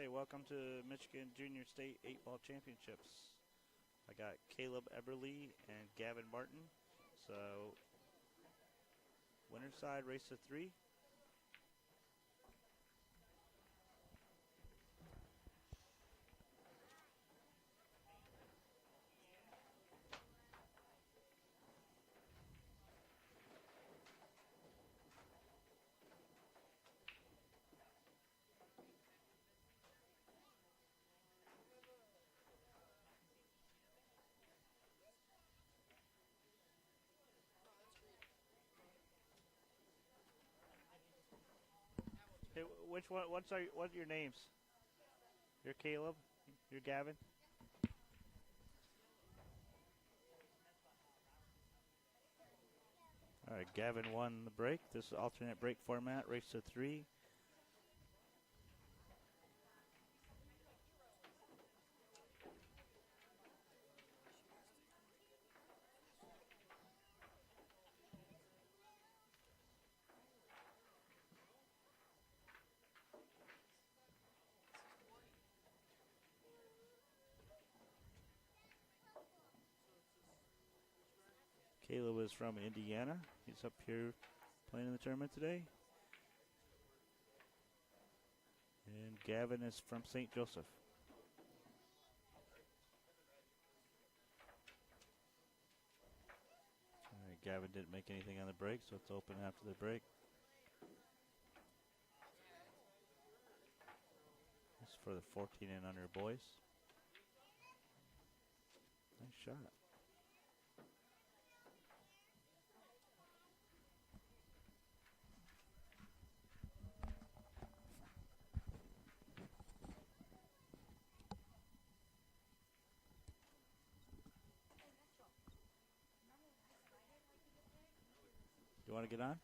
Hey, welcome to Michigan Junior State 8-ball championships. I got Kaleb Eberle and Gavyn Martin. So, winner's side, race to 3. Hey, which one? What are your names? You're Kaleb. You're Gavyn. All right, Gavyn won the break. This is alternate break format, race to 3. Kaleb is from Indiana. He's up here playing in the tournament today. And Gavyn is from St. Joseph. All right, Gavyn didn't make anything on the break, so it's open after the break. This is for the 14 and under boys. Nice shot. You want to get on?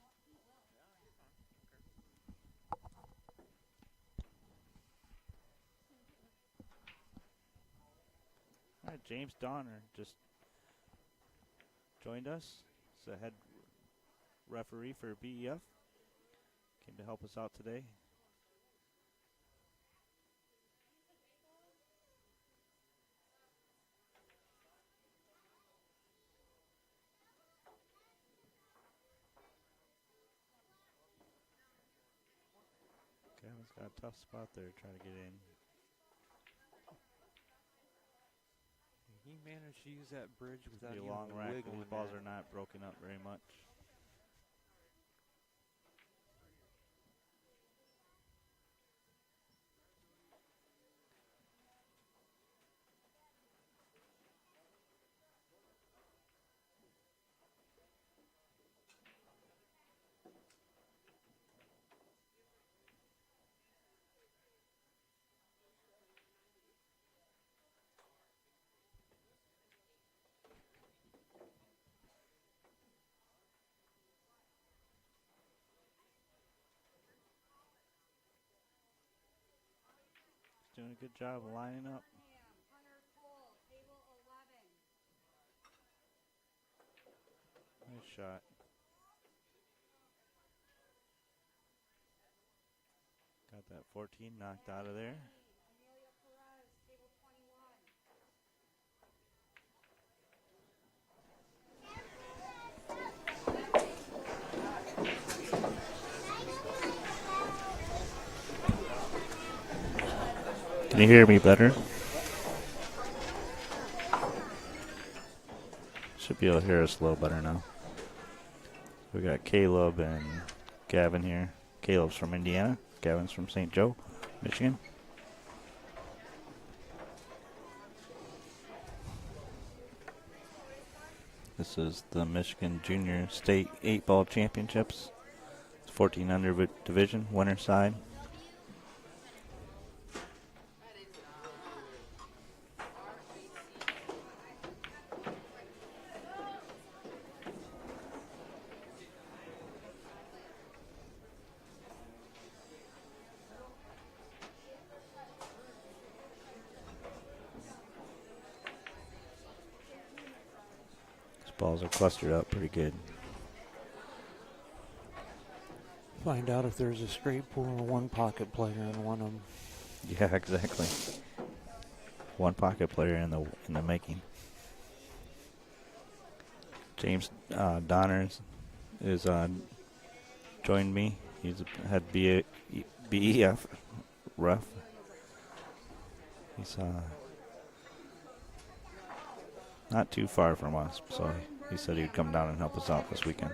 All right, James Donner just joined us. He's the head referee for BEF. Came to help us out today. Gavyn's got a tough spot there trying to get in. He managed to use that bridge without Be a even long rack. wiggling. These balls are not broken up very much. He's doing a good job of lining up. Nice shot. Got that 14 knocked out of there. Can you hear me better? Should be able to hear us a little better now. We got Kaleb and Gavyn here. Kaleb's from Indiana. Gavyn's from St. Joe, Michigan. This is the Michigan Junior State 8-ball championships. It's 14 under division, winner side. Balls are clustered up pretty good. Find out if there's a straight pull or one pocket player in one of them. Yeah, exactly. One pocket player in the making. James Donners is joined me. He's had BEF ref. He's not too far from us, so he said he'd come down and help us out this weekend.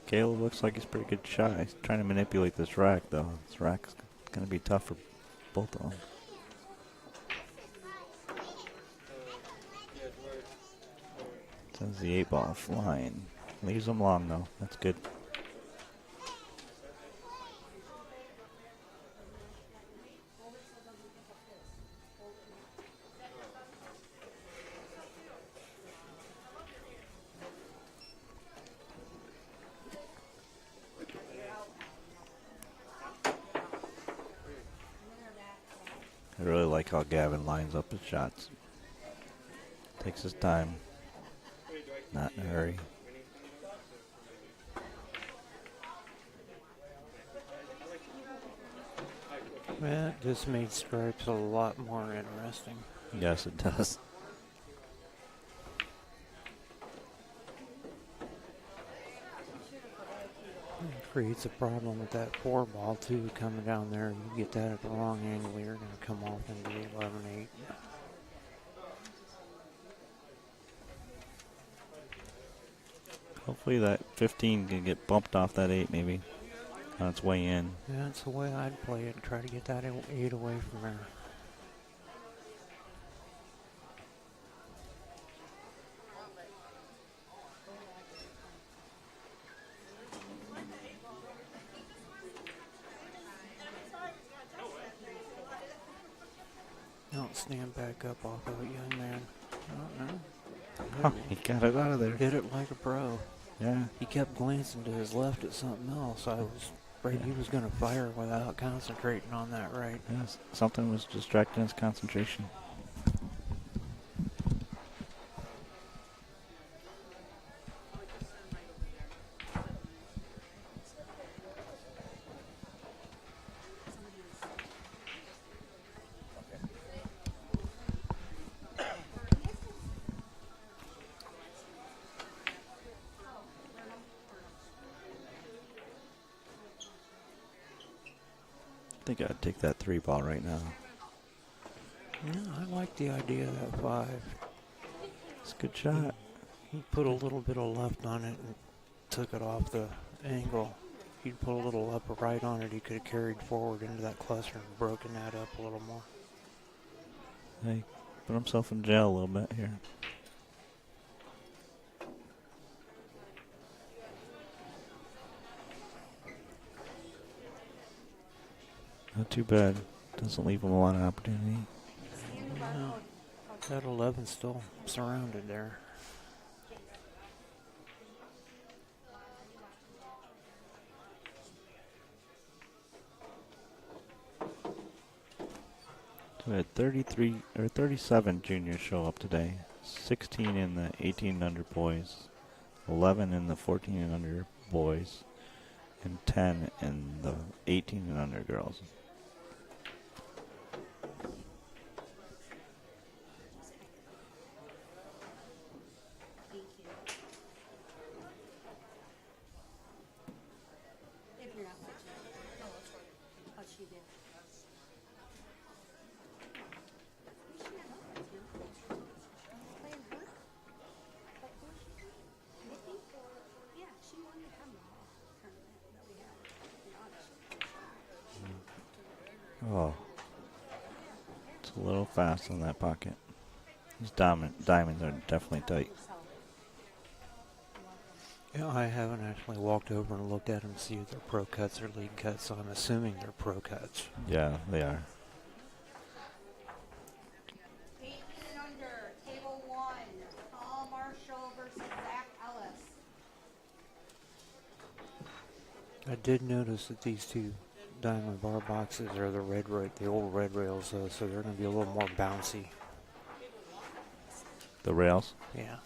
Kaleb looks like he's a pretty good shot. He's trying to manipulate this rack, though. This rack's going to be tough for both of them. Sends the 8-ball flying. Leaves them long, though. That's good. I really like how Gavyn lines up his shots. Takes his time. Not in a hurry. That just made stripes a lot more interesting. Yes, it does. It creates a problem with that 4-ball too, coming down there. You get that at the wrong angle, you're going to come off into the 11-8. Hopefully that 15 can get bumped off that 8 maybe on its way in. Yeah, that's the way I'd play it, try to get that 8 away from there. Don't stand back up off of it, young man. Oh, no. Oh, he got it out of there. Hit it like a pro. Yeah. He kept glancing to his left at something else. I was afraid he was going to fire without concentrating on that right. Yes, something was distracting his concentration. I think I'd take that 3-ball right now. Yeah, I like the idea of that 5. It's a good shot. He put a little bit of left on it and took it off the angle. He'd put a little up or right on it, he could have carried forward into that cluster and broken that up a little more. Hey, put himself in jail a little bit here. Not too bad. Doesn't leave him a lot of opportunity. No, that 11 still surrounded there. So we had 33 or 37 juniors show up today. 16 in the 18 and under boys, 11 in the 14 and under boys, and 10 in the 18 and under girls. Oh, it's a little fast in that pocket. These diamonds are definitely tight. Yeah, I haven't actually walked over and looked at them to see if they're pro cuts or league cuts, so I'm assuming they're pro cuts. Yeah, they are. 18 and under, table 1, Paul Marshall versus Zach Ellis. I did notice that these 2 diamond bar boxes are the old red rails, so they're going to be a little more bouncy. The rails. Yeah.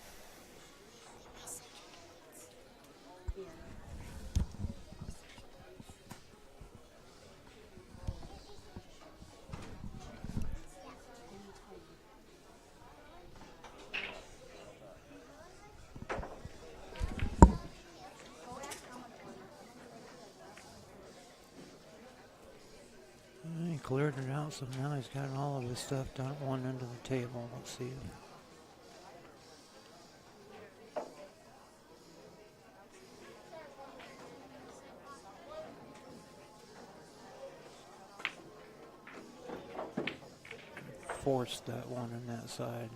He cleared it out, so now he's got all of his stuff down at one end of the table. Let's see. Forced that one on that side.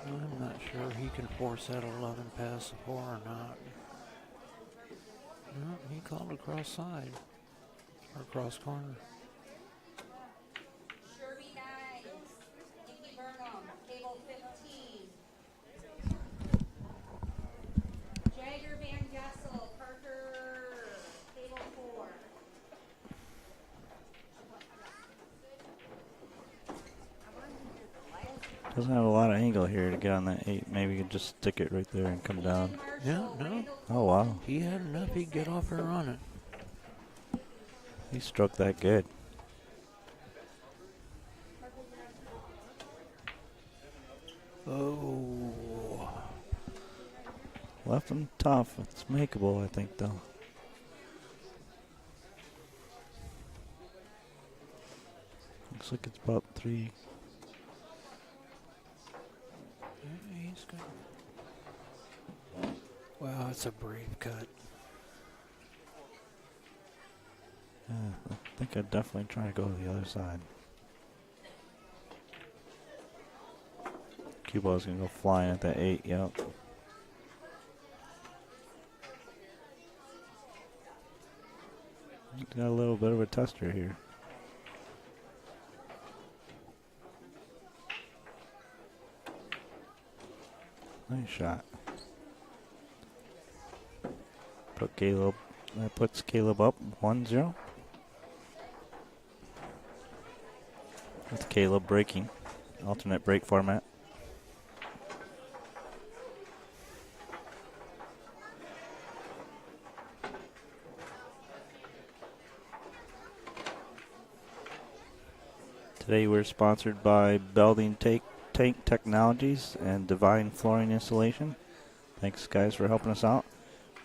I'm not sure he can force that 11 past the 4 or not. No, he called across side or cross corner. Sherby Nice, Nikki Burnham, table 15. Jagger Van Gessel, Parker, table 4. Doesn't have a lot of angle here to get on that 8. Maybe you could just stick it right there and come down. No, no. Oh, wow. He had enough. He'd get off there on it. He struck that good. Oh. Left him tough. It's makeable, I think, though. Looks like it's about 3. Yeah, he's good. Wow, it's a brave cut. Yeah, I think I'd definitely try to go to the other side. Cue ball's going to go flying at that 8, yep. Got a little bit of a tester here. Nice shot. That puts Kaleb up 1-0. With Kaleb breaking. Alternate break format. Today we're sponsored by Belding Tank Technologies and Divine Flooring Installation. Thanks, guys, for helping us out.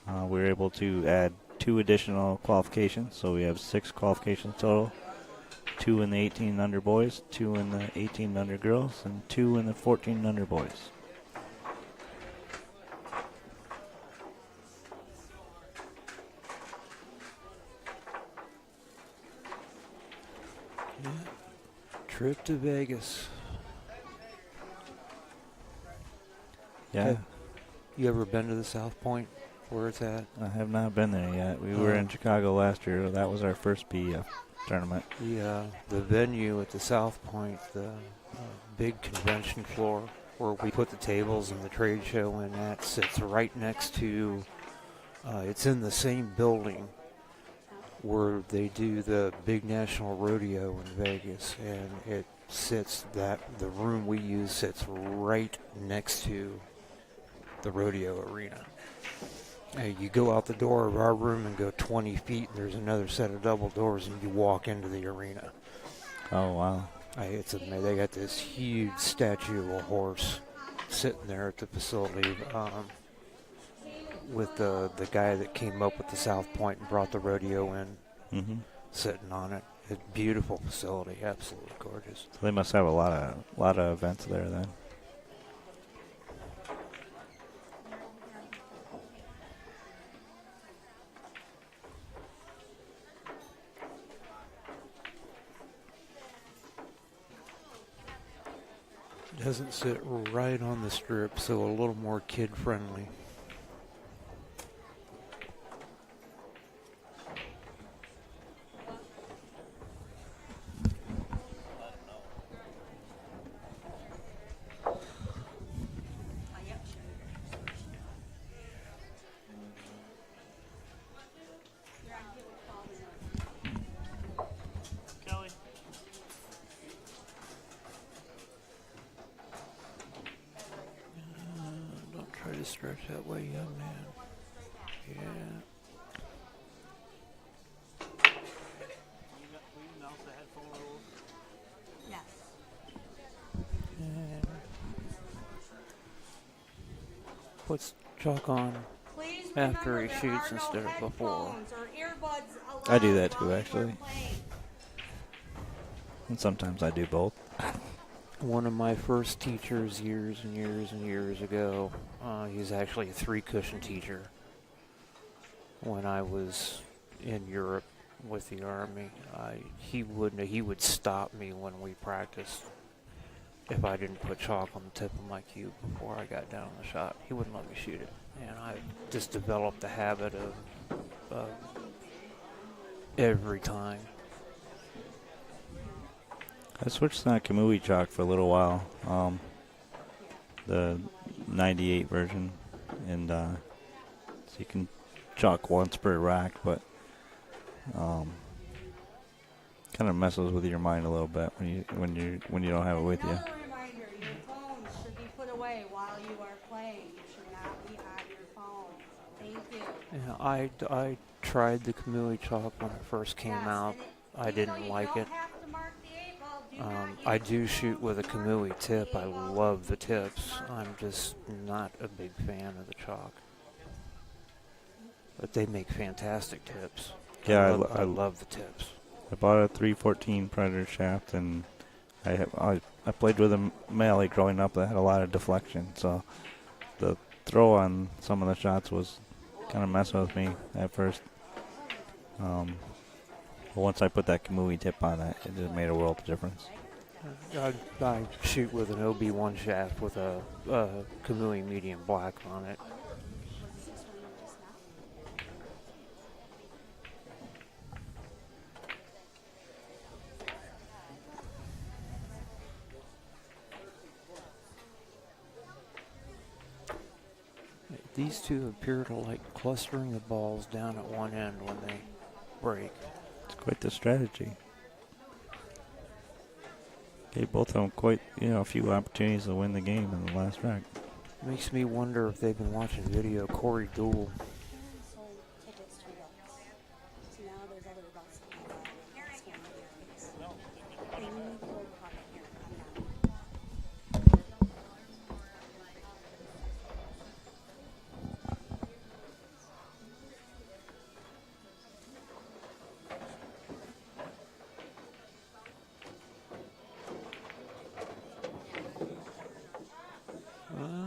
We were able to add 2 additional qualifications, so we have 6 qualifications total. 2 in the 18 under boys, 2 in the 18 under girls, and 2 in the 14 under boys. Yeah. Trip to Vegas. Yeah, You ever been to the South Point where it's at? I have not been there yet. We were in Chicago last year. That was our first BF tournament. The venue at the South Point, the big convention floor where we put the tables and the trade show in, that sits right next to, it's in the same building where they do the big national rodeo in Vegas, and it sits, the room we use sits right next to the rodeo arena. You go out the door of our room and go 20 feet, and there's another set of double doors, and you walk into the arena. Oh, wow. It's amazing. They got this huge statue of a horse sitting there at the facility with the guy that came up with the South Point and brought the rodeo in, sitting on it. It's a beautiful facility, absolutely gorgeous. So they must have a lot of events there then. It doesn't sit right on the strip, so a little more kid-friendly. stretch that way, young man. Yeah. Yes. And puts chalk on Please after remember he there shoots are no instead of before. headphones or earbuds allowed I do that too, while you are actually. playing. And sometimes I do both. One of my first teachers years and years and years ago, he's actually a 3-cushion teacher. When I was in Europe with the Army, he would stop me when we practiced if I didn't put chalk on the tip of my cube before I got down on the shot. He wouldn't let me shoot it. And I just developed the habit of every time. I switched to Kamui chalk for a little while, the 98 version, and so you can chalk once per rack, but kind of messes with your mind a little bit when you don't have it with you. Another reminder, your phones should be put away while you are playing. You should not be on your phone. Thank you. Yeah, I tried the Kamui chalk when it first came out. I didn't like it. I do shoot with a Kamui tip. I love the tips. I'm just not a big fan of the chalk. But they make fantastic tips. Yeah, I love the tips. I bought a 314 Predator shaft, and I played with a melee growing up that had a lot of deflection, so the throw on some of the shots was kind of messing with me at first. But once I put that Kamui tip on it, it just made a world of difference. I shoot with an OB1 shaft with a Kamui medium black on it. These two appear to like clustering the balls down at one end when they break. It's quite the strategy. Gave both of them quite, a few opportunities to win the game in the last rack. Makes me wonder if they've been watching video Corey Duel.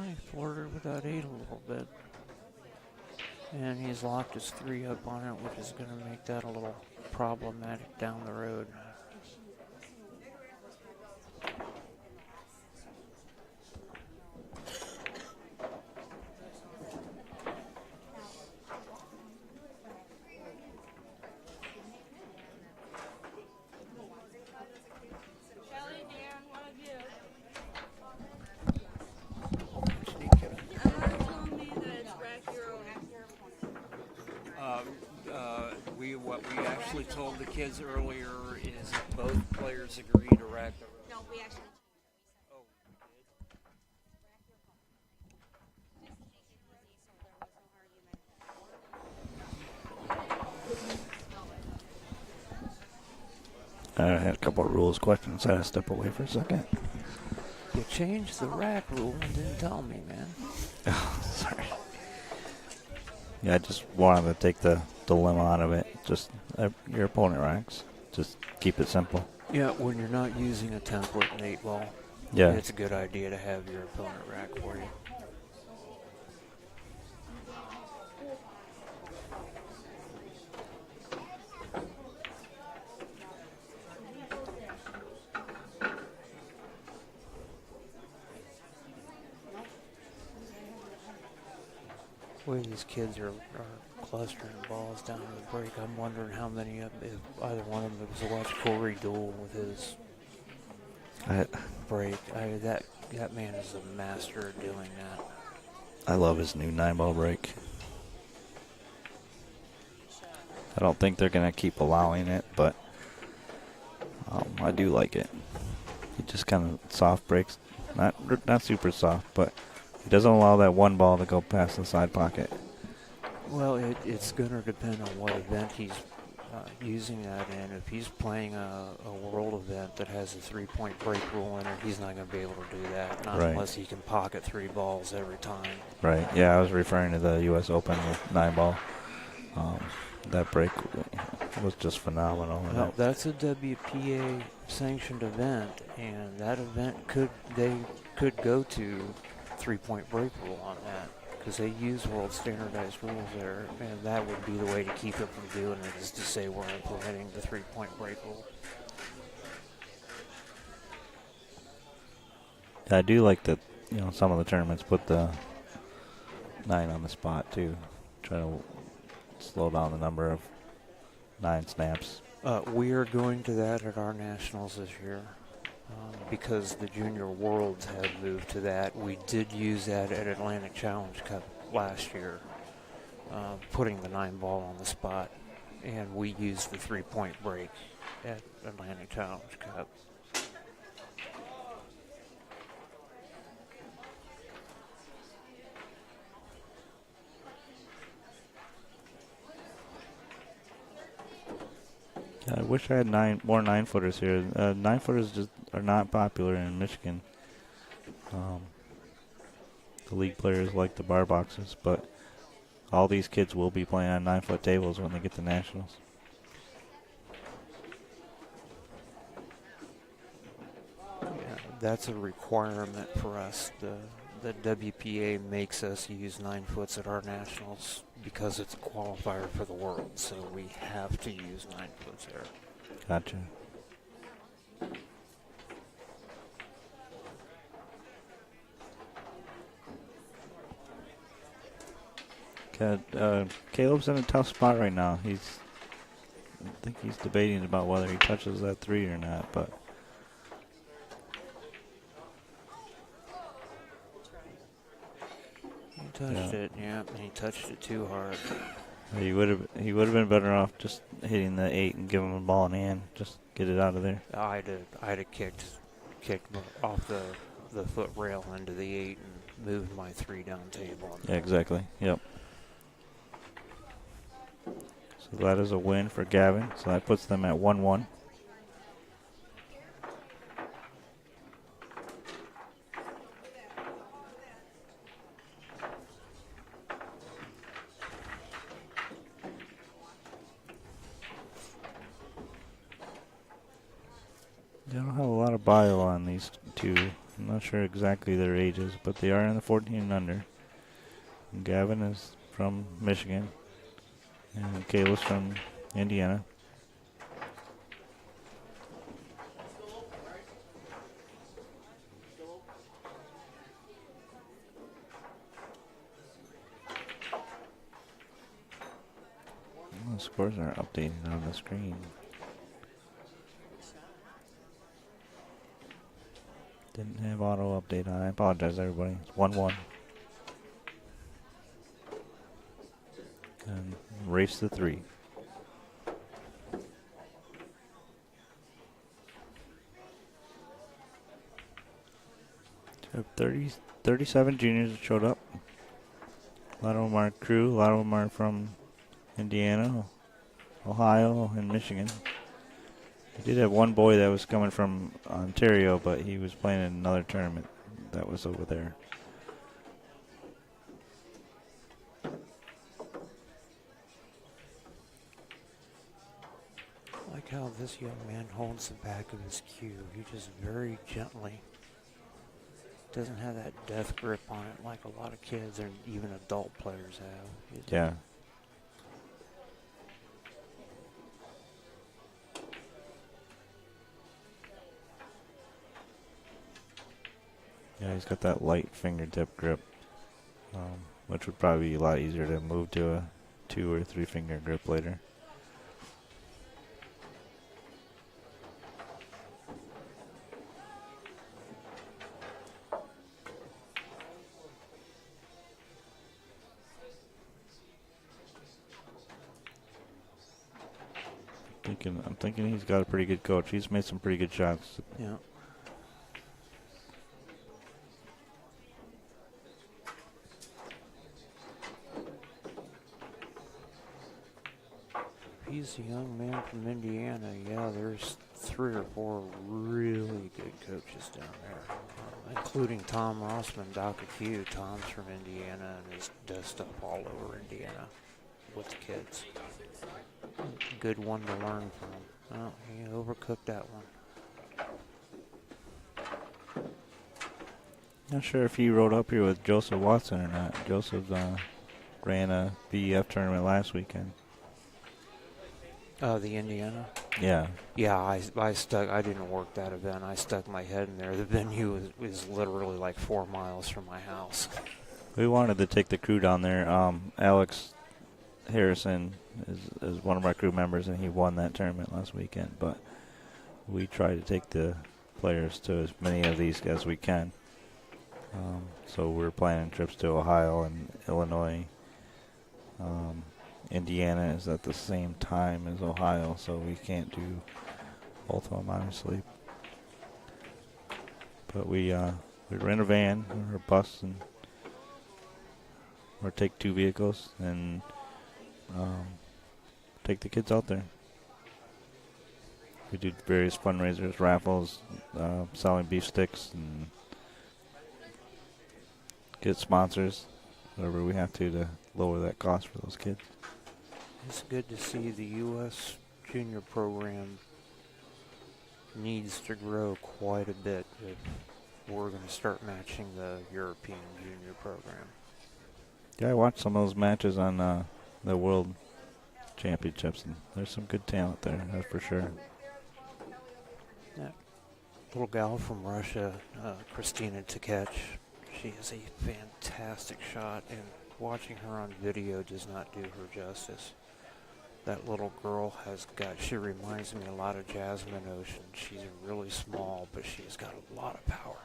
He flirted with that 8 a little bit. And he's locked his 3 up on it, which is going to make that a little problematic down the road. What we actually told the kids earlier is both players agree to rack the... No, we actually... Oh, I had a couple of rules questions. I had to step away for a second. you changed the rack rule and didn't tell me, man. Oh, sorry. Yeah, I just wanted to take the dilemma out of it. Just your opponent racks. Just keep it simple. Yeah, when you're not using a template in 8-ball, Yeah. it's a good idea to have your opponent rack for you. The way these kids are clustering balls down to the break, I'm wondering how many of them, if either one of them was to watch Corey Duel with his break. That man is a master at doing that. I love his new 9-ball break. I don't think they're going to keep allowing it, but I do like it. He just kind of soft breaks. Not super soft, but He doesn't allow that one ball to go past the side pocket. Well, it's going to depend on what event he's using that in. If he's playing a world event that has a 3-point break rule in it, he's not going to be able to do that, not Right. unless he can pocket 3 balls every time. Right. Yeah, I was referring to the U.S. Open with 9-ball. That break was just phenomenal. Well, that's a WPA sanctioned event, and that event could go to 3-point break rule on that, because they use world standardized rules there, and that would be the way to keep it from doing it, is to say we're implementing the 3-point break rule. I do like that, some of the tournaments put the 9 on the spot too. Try to slow down the number of 9 snaps. We are going to that at our nationals this year. Because the Junior Worlds have moved to that. We did use that at Atlantic Challenge Cup last year, putting the 9-ball on the spot, and we used the 3-point break at Atlantic Challenge Cup. I wish I had more 9-footers here. 9-footers just are not popular in Michigan. The league players like the bar boxes, but all these kids will be playing on 9-foot tables when they get to nationals. Yeah, that's a requirement for us. The WPA makes us use 9-foots at our nationals because it's a qualifier for the world, so we have to use 9-foots there. Gotcha. Caleb's in a tough spot right now. I think he's debating about whether he touches that 3 or not, but He touched it, yeah, and he touched it too hard. he would have been better off just hitting the 8 and giving him the ball in hand. Just get it out of there. I'd have kicked off the foot rail into the 8 and moved my 3 down table. Yeah, exactly. Yep. So that is a win for Gavyn. So that puts them at 1-1. They don't have a lot of bio on these two. I'm not sure exactly their ages, but they are in the 14 and under. And Gavyn is from Michigan, and Caleb's from Indiana. Well, the scores aren't updated on the screen. Didn't have auto update on. I apologize, everybody. It's 1-1. And race the 3. So 37 juniors that showed up. A lot of them are crew. A lot of them are from Indiana, Ohio, and Michigan. I did have one boy that was coming from Ontario, but he was playing in another tournament that was over there. I like how this young man holds the back of his cue. He just very gently doesn't have that death grip on it like a lot of kids or even adult players have. Yeah. Yeah, he's got that light fingertip grip, which would probably be a lot easier to move to a 2 or 3 finger grip later. I'm thinking he's got a pretty good coach. He's made some pretty good shots. Yeah. he's a young man from Indiana. Yeah, there's 3 or 4 really good coaches down there, including Tom Rossman, Dr. Q. Tom's from Indiana and does stuff all over Indiana with the kids. Good one to learn from. Oh, he overcooked that one. Not sure if he rode up here with Joseph Watson or not. Joseph ran a BEF tournament last weekend. The Indiana? Yeah. Yeah, I didn't work that event. I stuck my head in there. The venue is literally like 4 miles from my house. We wanted to take the crew down there. Alex Harrison is one of our crew members, and he won that tournament last weekend. But we try to take the players to as many of these as we can. So we're planning trips to Ohio and Illinois. Indiana is at the same time as Ohio, so we can't do both of them, honestly. But we rent a van or a bus or take 2 vehicles and take the kids out there. We do various fundraisers, raffles, selling beef sticks, and get sponsors, whatever we have to lower that cost for those kids. It's good to see the U.S. junior program needs to grow quite a bit if we're going to start matching the European junior program. Yeah, I watched some of those matches on the World Championships, and there's some good talent there, that's for sure. That little gal from Russia, Christina Tkach, she has a fantastic shot, and watching her on video does not do her justice. That little girl she reminds me a lot of Jasmine Ocean. She's really small, but she's got a lot of power.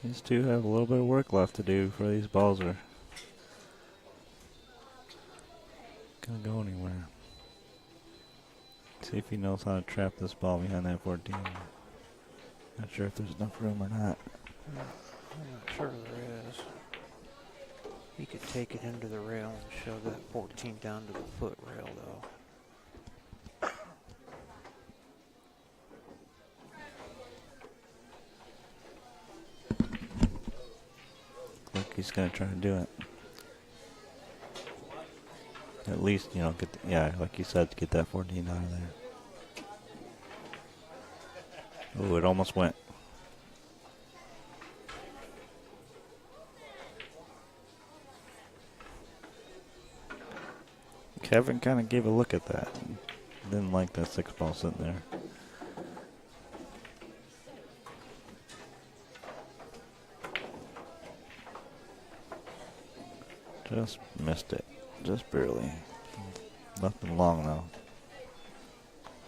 These two have a little bit of work left to do before these balls are gonna go anywhere. See if he knows how to trap this ball behind that 14. Not sure if there's enough room or not. I'm not sure there is. He could take it into the rail and shove that 14 down to the foot rail, though. Like he's gonna try to do it. At least, like you said, get that 14 out of there. Oh, it almost went. Kevin kind of gave a look at that. Didn't like that 6 ball sitting there. Just missed it. Just barely. Nothing long, though.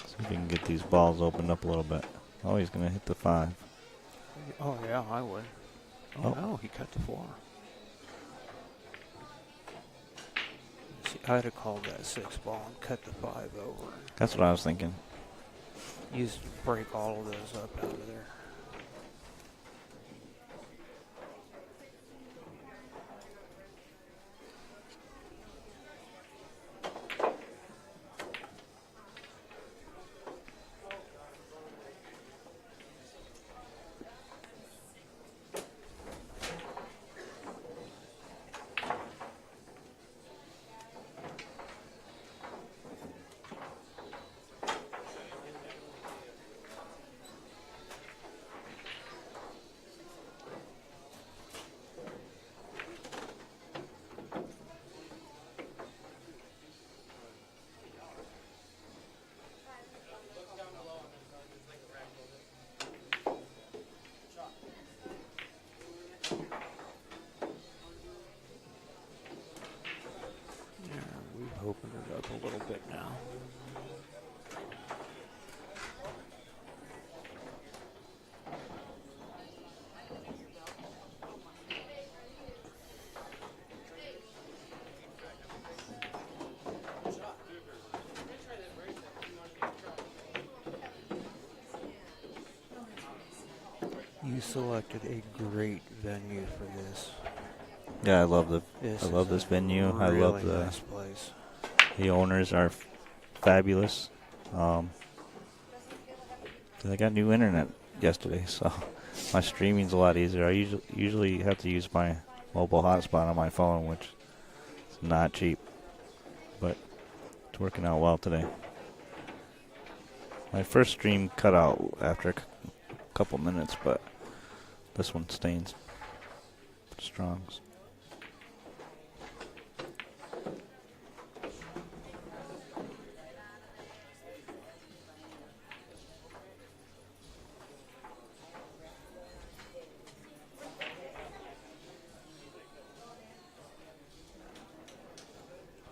See if we can get these balls opened up a little bit. Oh, he's going to hit the 5. Oh, yeah, I would. Oh, no, he cut the 4. See, I'd have called that 6 ball and cut the 5 over. That's what I was thinking. Used to break all of those up out of there. Open it up a little bit now. we selected a great venue for this. Yeah, I love This this venue. I really love nice place. the owners are fabulous. I got new internet yesterday, so my streaming's a lot easier. I usually have to use my mobile hotspot on my phone, which is not cheap, but it's working out well today. My first stream cut out after a couple minutes, but this one stays strong.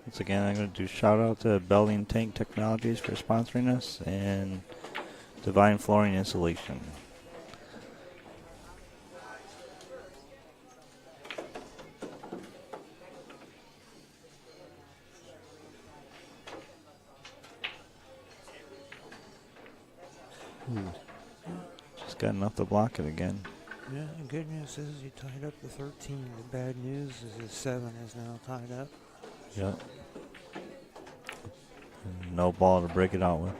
Once again, I'm going to do shout out to Belly & Tank Technologies for sponsoring us and Divine Flooring Installation. Just got enough to block it again. Yeah, the good news is you tied up the 13. The bad news is the 7 is now tied up. Yep. And no ball to break it out with.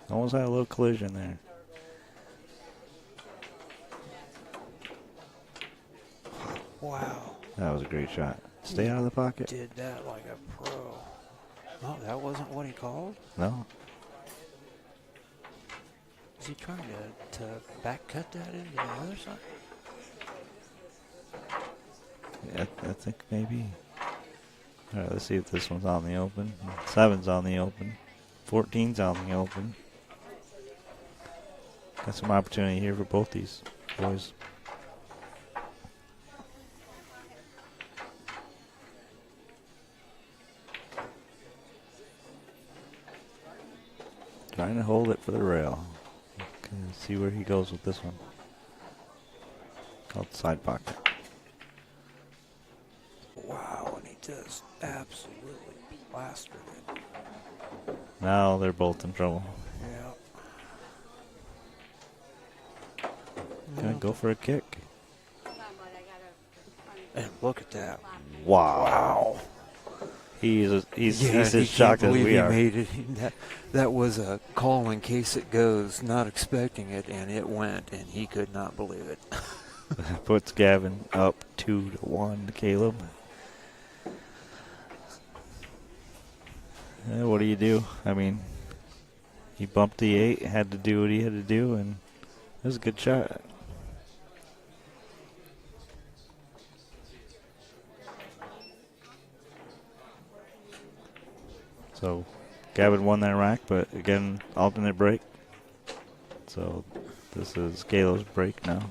Almost had a little collision there. Wow. That was a great shot. Stay out of the pocket. Did that like a pro. No, that wasn't what he called? No. Is he trying to back cut that into the other side? Yeah, I think maybe. All right, let's see if this one's on the open. 7's on the open. 14's on the open. Got some opportunity here for both these boys. Trying to hold it for the rail. Okay, let's see where he goes with this one. Outside pocket. Wow, and he just absolutely plastered it. Now they're both in trouble. Yeah. Gonna go for a kick. And look at that. Wow. He's as shocked as we he are. made it. That was a call in case it goes, not expecting it, and it went, and he could not believe it. Puts Gavyn up 2-1 to Kaleb. What do you do? I mean, he bumped the 8, had to do what he had to do, and it was a good shot. So Gavyn won that rack, but again, alternate break. So this is Kaleb's break now.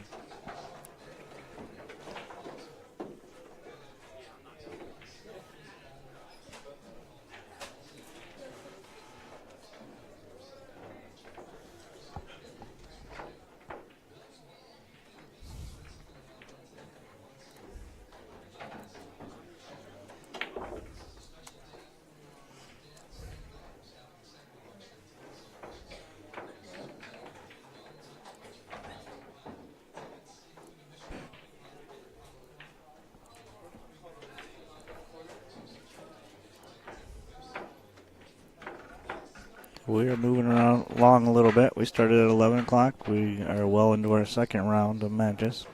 We are moving around along a little bit. We started at 11 o'clock. We are well into our second round of matches.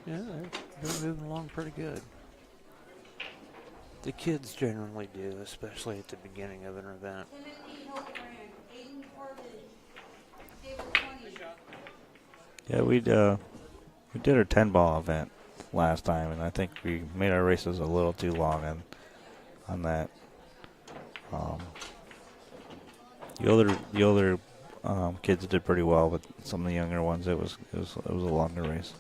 Yeah, they're moving along pretty good. The kids generally do, especially at the beginning of an event. Yeah, we did our 10-ball event last time, and I think we made our races a little too long on that. The older kids did pretty well, but some of the younger ones, it was a longer race.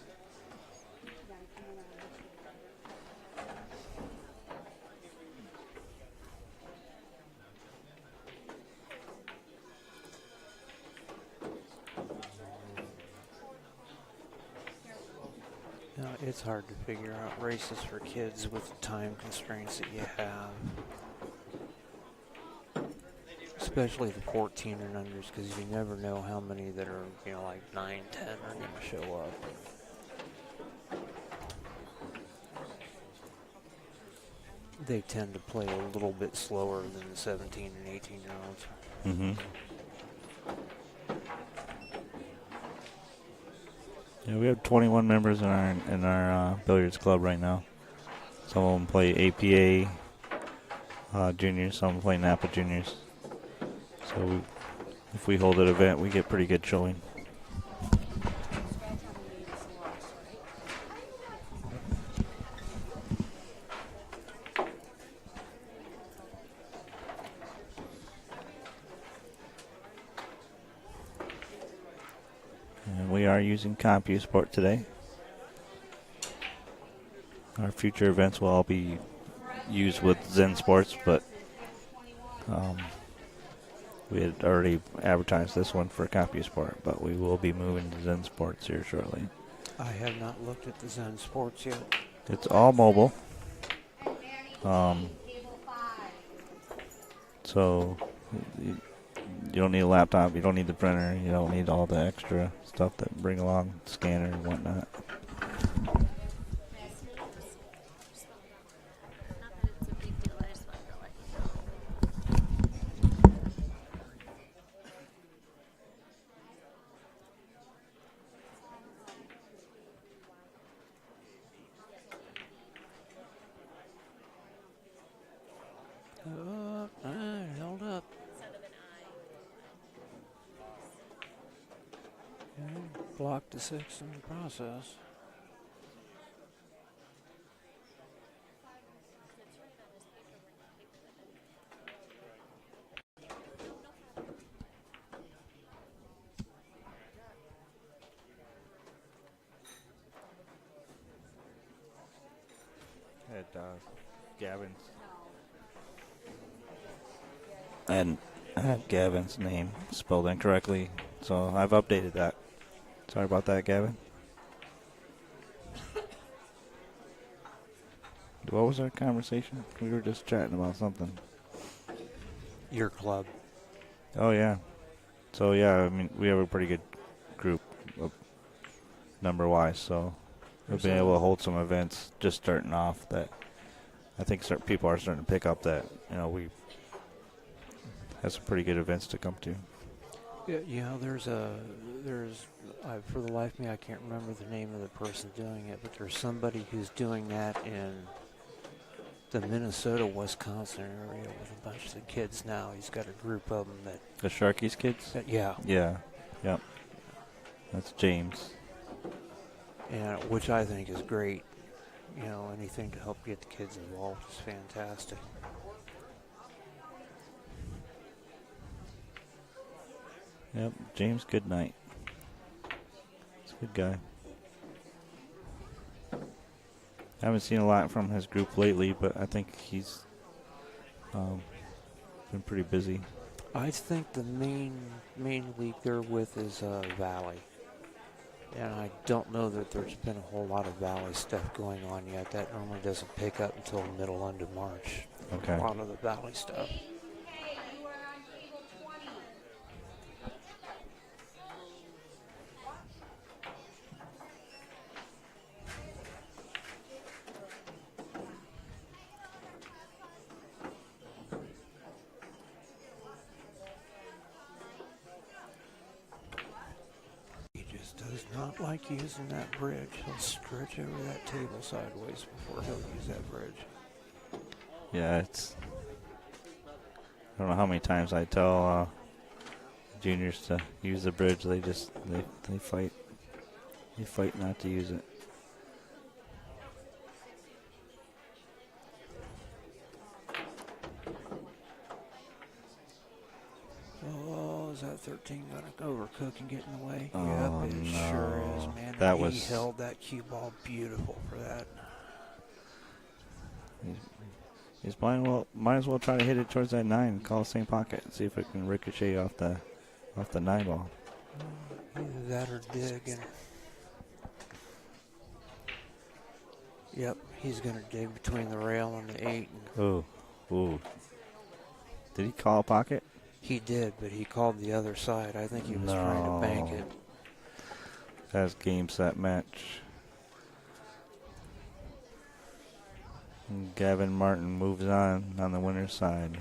You know, it's hard to figure out races for kids with the time constraints that you have. especially the 14 and unders, because you never know how many that are, like 9, 10 are going to show up. They tend to play a little bit slower than the 17 and 18-year-olds. Mm-hmm. Yeah, we have 21 members in our billiards club right now. Some of them play APA juniors, some of them play Napa juniors. So if we hold an event, we get pretty good showing. And we are using CompuSport today. Our future events will all be used with Zen Sports, but we had already advertised this one for CompuSport, but we will be moving to Zen Sports here shortly. I have not looked at the Zen Sports yet. It's all mobile. So you don't need a laptop, you don't need the printer, you don't need all the extra stuff that bring along, scanner and whatnot. Held up. Blocked the 6 in the process. At Gavyn's. And I had Gavyn's name spelled incorrectly, so I've updated that. Sorry about that, Gavyn. What was our conversation? We were just chatting about something. Your club. Oh, yeah. So, yeah, I mean, we have a pretty good group number-wise, so we've been able to hold some events just starting off that I think people are starting to pick up that, we have some pretty good events to come to. Yeah, there's for the life of me, I can't remember the name of the person doing it, but there's somebody who's doing that in the Minnesota, Wisconsin area with a bunch of the kids now. He's got a group of them that... The Sharkies kids? Yeah. Yeah. Yep. That's James. And which I think is great. Anything to help get the kids involved is fantastic. Yep, James Goodnight. He's a good guy. I haven't seen a lot from his group lately, but I think he's been pretty busy. I think the main league they're with is Valley. And I don't know that there's been a whole lot of Valley stuff going on yet. That normally doesn't pick up until middle end of March. Okay. A lot of the Valley stuff. Does not like using that bridge. He'll stretch over that table sideways before he'll use that bridge. Yeah, I don't know how many times I tell juniors to use the bridge. They fight. They fight not to use it. Oh, is that 13 going to overcook and get in the way? Oh, yep, it no. sure is, man. He held that cue ball beautiful for that. He's might as well try to hit it towards that 9 and call the same pocket and see if it can ricochet off the 9 ball. Either that or dig. And yep, he's going to dig between the rail and the 8. Ooh. Did he call a pocket? He did, but he called the other side. I think he was trying to bank it. That's game, set, match. And Gavyn Martin moves on the winner's side.